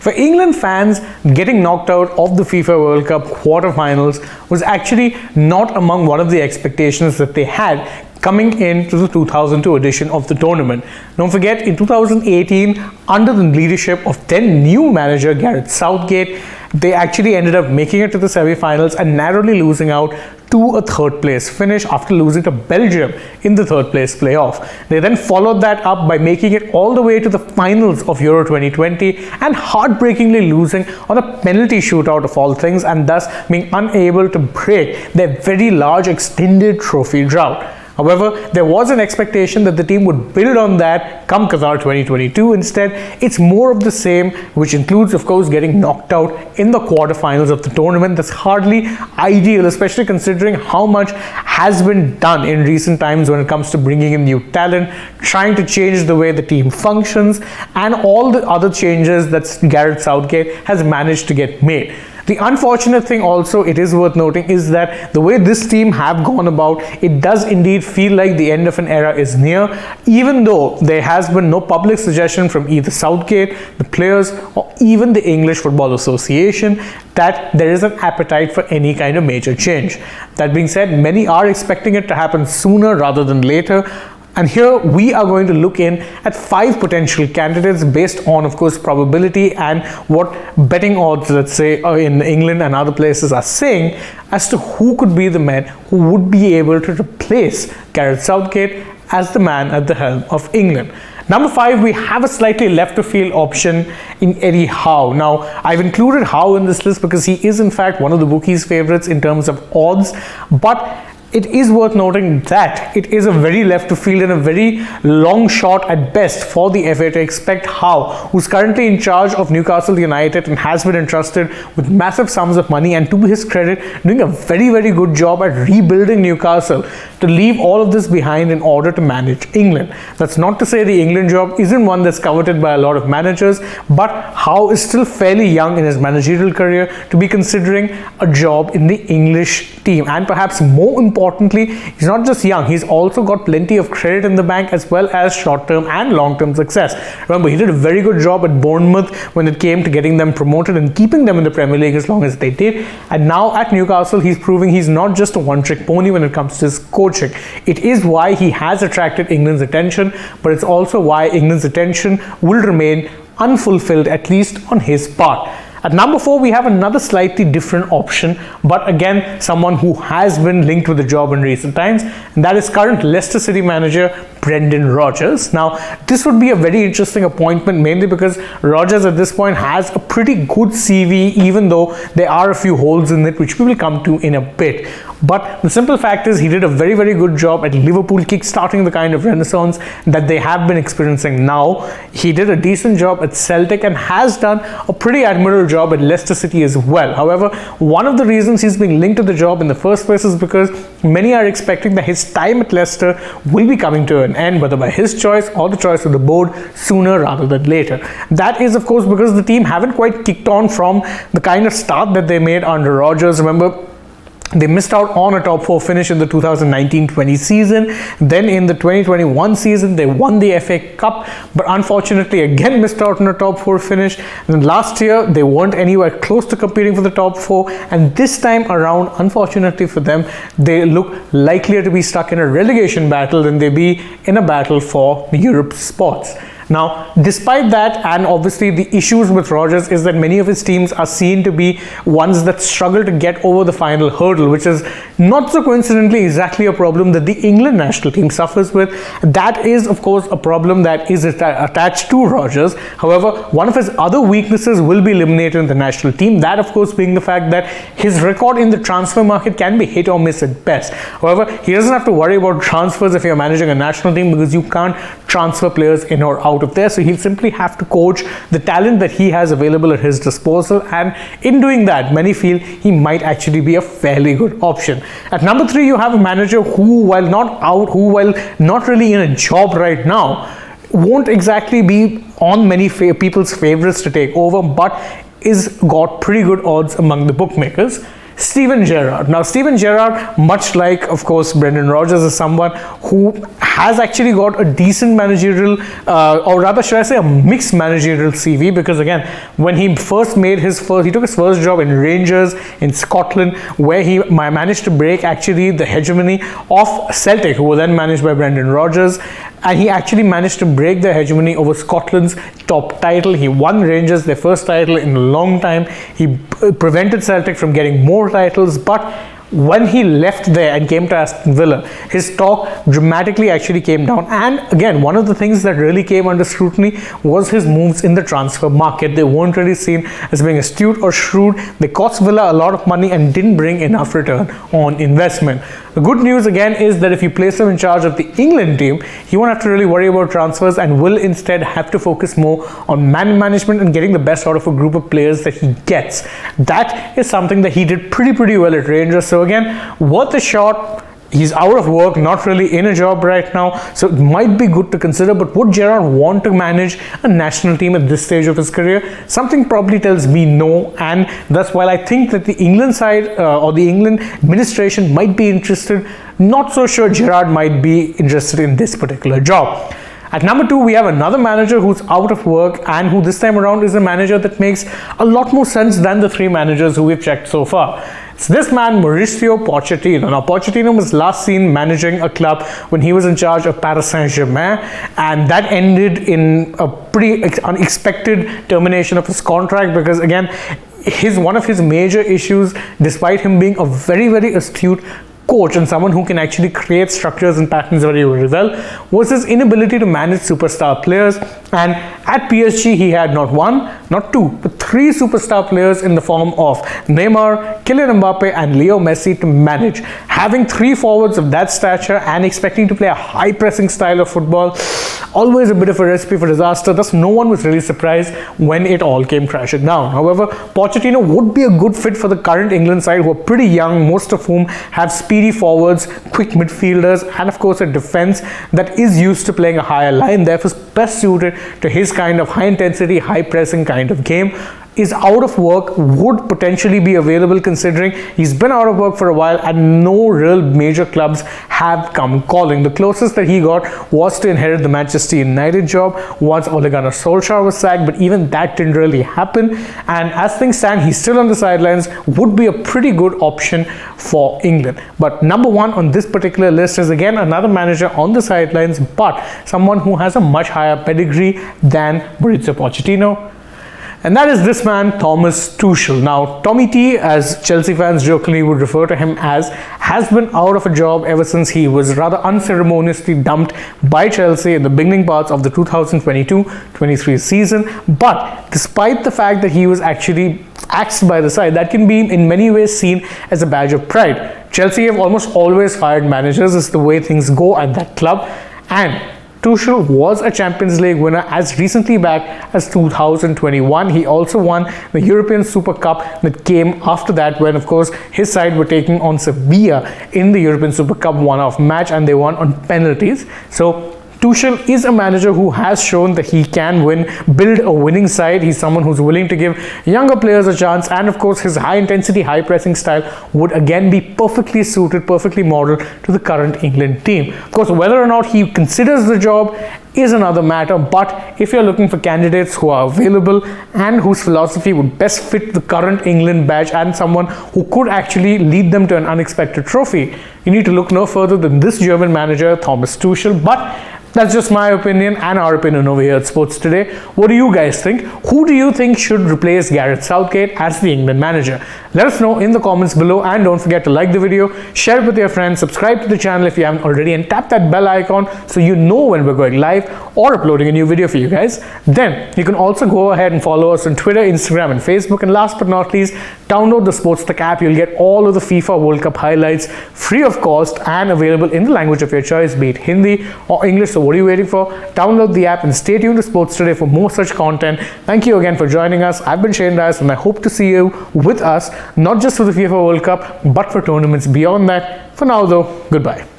For England fans, getting knocked out of the FIFA World Cup quarterfinals was actually not among one of the expectations that they had coming into the 2002 edition of the tournament. Don't forget, in 2018, under the leadership of then new manager Gareth Southgate, they actually ended up making it to the semi-finals and narrowly losing out to a third place finish after losing to Belgium in the third place playoff. They then followed that up by making it all the way to the finals of Euro 2020 and heartbreakingly losing on a penalty shootout of all things, and thus being unable to break their very large extended trophy drought. However, there was an expectation that the team would build on that come Qatar 2022. Instead, it's more of the same, which includes, of course, getting knocked out in the quarterfinals of the tournament. That's hardly ideal, especially considering how much has been done in recent times when it comes to bringing in new talent, trying to change the way the team functions, and all the other changes that Gareth Southgate has managed to get made. The unfortunate thing also, it is worth noting, is that the way this team have gone about, it does indeed feel like the end of an era is near, even though there has been no public suggestion from either Southgate, the players, or even the English Football Association that there is an appetite for any kind of major change. That being said, many are expecting it to happen sooner rather than later. And here we are going to look in at 5 potential candidates based on, of course, probability and what betting odds, let's say, in England and other places are saying as to who could be the man who would be able to replace Gareth Southgate as the man at the helm of England. Number 5, we have a slightly left of field option in Eddie Howe. Now, I've included Howe in this list because he is in fact one of the bookies' favorites in terms of odds, but it is worth noting that it is a very left of field and a very long shot at best for the FA to expect Howe, who's currently in charge of Newcastle United and has been entrusted with massive sums of money, and to his credit, doing a very, very good job at rebuilding Newcastle, to leave all of this behind in order to manage England. That's not to say the England job isn't one that's coveted by a lot of managers, but Howe is still fairly young in his managerial career to be considering a job in the English team. And perhaps more importantly, he's not just young, he's also got plenty of credit in the bank as well as short-term and long-term success. Remember, he did a very good job at Bournemouth when it came to getting them promoted and keeping them in the Premier League as long as they did. And now at Newcastle, he's proving he's not just a one-trick pony when it comes to his coaching. It is why he has attracted England's attention, but it's also why England's attention will remain unfulfilled, at least on his part. At number 4, we have another slightly different option, but again, someone who has been linked with the job in recent times, and that is current Leicester City manager Brendan Rodgers. Now, this would be a very interesting appointment, mainly because Rodgers at this point has a pretty good CV, even though there are a few holes in it, which we will come to in a bit. But the simple fact is, he did a very, very good job at Liverpool, kickstarting the kind of renaissance that they have been experiencing now. He did a decent job at Celtic and has done a pretty admirable job at Leicester City as well. However, one of the reasons he's being linked to the job in the first place is because many are expecting that his time at Leicester will be coming to an end, whether by his choice or the choice of the board, sooner rather than later. That is, of course, because the team haven't quite kicked on from the kind of start that they made under Rodgers. Remember, they missed out on a top 4 finish in the 2019-20 season. Then in the 2021 season, they won the FA Cup, but unfortunately again missed out on a top 4 finish. And then last year, they weren't anywhere close to competing for the top 4. And this time around, unfortunately for them, they look likelier to be stuck in a relegation battle than they be in a battle for Europe's spots. Now, despite that, and obviously the issues with Rodgers is that many of his teams are seen to be ones that struggle to get over the final hurdle, which is not so coincidentally exactly a problem that the England national team suffers with. That is, of course, a problem that is attached to Rodgers. However, one of his other weaknesses will be eliminated in the national team. That, of course, being the fact that his record in the transfer market can be hit or miss at best. However, he doesn't have to worry about transfers if you're managing a national team, because you can't transfer players in or out of there. So he'll simply have to coach the talent that he has available at his disposal, and in doing that, many feel he might actually be a fairly good option. At number 3, you have a manager who, while not really in a job right now, won't exactly be on many people's favorites to take over, but is got pretty good odds among the bookmakers. Steven Gerrard. Now, Steven Gerrard, much like, of course, Brendan Rodgers, is someone who has actually got a decent managerial, or rather should I say a mixed managerial CV, because again, when he first made he took his first job in Rangers in Scotland, where he managed to break actually the hegemony of Celtic, who were then managed by Brendan Rodgers, and he actually managed to break the hegemony over Scotland's top title. He won Rangers their first title in a long time. He prevented Celtic from getting more titles, but when he left there and came to Aston Villa, his stock dramatically actually came down. And again, one of the things that really came under scrutiny was his moves in the transfer market. They weren't really seen as being astute or shrewd. They cost Villa a lot of money and didn't bring enough return on investment. The good news again is that if you place him in charge of the England team, he won't have to really worry about transfers and will instead have to focus more on man management and getting the best out of a group of players that he gets. That is something that he did pretty well at Rangers. So again, worth a shot. He's out of work, not really in a job right now, so it might be good to consider. But would Gerrard want to manage a national team at this stage of his career? Something probably tells me no, and thus while I think that the England side or the England administration might be interested, not so sure Gerrard might be interested in this particular job. At number 2, we have another manager who's out of work and who this time around is a manager that makes a lot more sense than the 3 managers who we've checked so far. It's this man, Mauricio Pochettino. Now, Pochettino was last seen managing a club when he was in charge of Paris Saint-Germain, and that ended in a pretty unexpected termination of his contract, because again, one of his major issues, despite him being a very astute coach and someone who can actually create structures and patterns very well, was his inability to manage superstar players. And at PSG, he had not 1, not 2, but 3 superstar players in the form of Neymar, Kylian Mbappe and Leo Messi to manage. Having 3 forwards of that stature and expecting to play a high pressing style of football, always a bit of a recipe for disaster. Thus, no one was really surprised when it all came crashing down. However, Pochettino would be a good fit for the current England side, who are pretty young, most of whom have speedy forwards, quick midfielders, and of course a defense that is used to playing a higher line, therefore best suited to his kind of high intensity, high pressing kind of game. Is out of work, would potentially be available considering he's been out of work for a while and no real major clubs have come calling. The closest that he got was to inherit the Manchester United job once Ole Gunnar Solskjaer was sacked, but even that didn't really happen. And as things stand, he's still on the sidelines, would be a pretty good option for England. But number 1 on this particular list is again another manager on the sidelines, but someone who has a much higher pedigree than Mauricio Pochettino. And that is this man, Thomas Tuchel. Now, Tommy T, as Chelsea fans jokingly would refer to him as, has been out of a job ever since he was rather unceremoniously dumped by Chelsea in the beginning parts of the 2022-23 season. But despite the fact that he was actually axed by the side, that can be in many ways seen as a badge of pride. Chelsea have almost always fired managers. It's the way things go at that club. And Tuchel was a Champions League winner as recently back as 2021. He also won the European Super Cup that came after that, when of course his side were taking on Sevilla in the European Super Cup one-off match, and they won on penalties. So Tuchel is a manager who has shown that he can build a winning side. He's someone who's willing to give younger players a chance, and of course his high intensity, high pressing style would again be perfectly suited, perfectly modeled to the current England team. Of course, whether or not he considers the job is another matter, but if you're looking for candidates who are available and whose philosophy would best fit the current England badge and someone who could actually lead them to an unexpected trophy, you need to look no further than this German manager, Thomas Tuchel. But that's just my opinion and our opinion over here at Sports Today. What do you guys think? Who do you think should replace Gareth Southgate as the England manager? Let us know in the comments below, and don't forget to like the video, share it with your friends, subscribe to the channel if you haven't already, and tap that bell icon so you know when we're going live or uploading a new video for you guys. Then you can also go ahead and follow us on Twitter, Instagram and Facebook, and last but not least, download the SportsTech app. You'll get all of the FIFA World Cup highlights free of cost and available in the language of your choice, be it Hindi or English. So what are you waiting for? Download the app and stay tuned to Sports Today for more such content. Thank you again for joining us. I've been Shane Dias, and I hope to see you with us, not just for the FIFA World Cup, but for tournaments beyond that. For now though, goodbye.